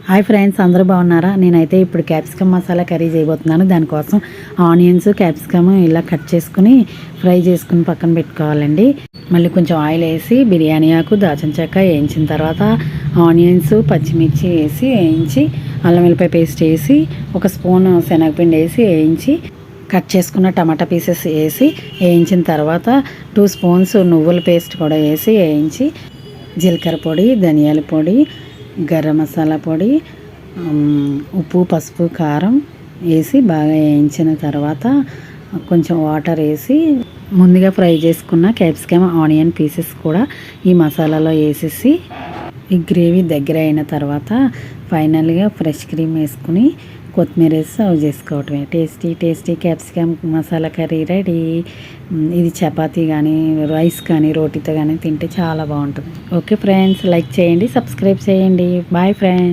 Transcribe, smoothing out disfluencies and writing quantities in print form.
Hi friends, అందరూ బాగున్నారా? నేనైతే ఇప్పుడు క్యాప్సికమ్ మసాలా కర్రీ చేయబోతున్నాను. దానికోసం ఆనియన్స్, క్యాప్సికమ్ ఇలా కట్ చేసుకుని ఫ్రై చేసుకుని పక్కన పెట్టుకోవాలండి. మళ్ళీ కొంచెం ఆయిల్ వేసి బిర్యానీ ఆకు, దాల్చిన చెక్క వేయించిన తర్వాత ఆనియన్స్, పచ్చిమిర్చి వేసి వేయించి అల్లం వెల్లిపాయ పేస్ట్ వేసి ఒక స్పూన్ శనగపిండి వేసి వేయించి కట్ చేసుకున్న టమాటా పీసెస్ వేసి వేయించిన తర్వాత 2 స్పూన్స్ నువ్వుల పేస్ట్ కూడా వేసి వేయించి జీలకర్ర పొడి, ధనియాల పొడి, గరం మసాలా పొడి, ఉప్పు, పసుపు, కారం వేసి బాగా వేయించిన తర్వాత కొంచెం వాటర్ వేసి ముందుగా ఫ్రై చేసుకున్న క్యాప్సికమ్, ఆనియన్ పీసెస్ కూడా ఈ మసాలాలో వేసేసి ఈ గ్రేవీ దగ్గర అయిన తర్వాత ఫైనల్గా ఫ్రెష్ క్రీమ్ వేసుకుని కొత్తిమీర వేసి సర్వ్ చేసుకోవటమే. Tasty capsicum masala curry ready. ఇది చపాతీ కానీ, రైస్ కానీ, రోటీతో కానీ తింటే చాలా బాగుంటుంది. ఓకే ఫ్రెండ్స్, లైక్ చేయండి, సబ్స్క్రైబ్ చేయండి. Bye friends.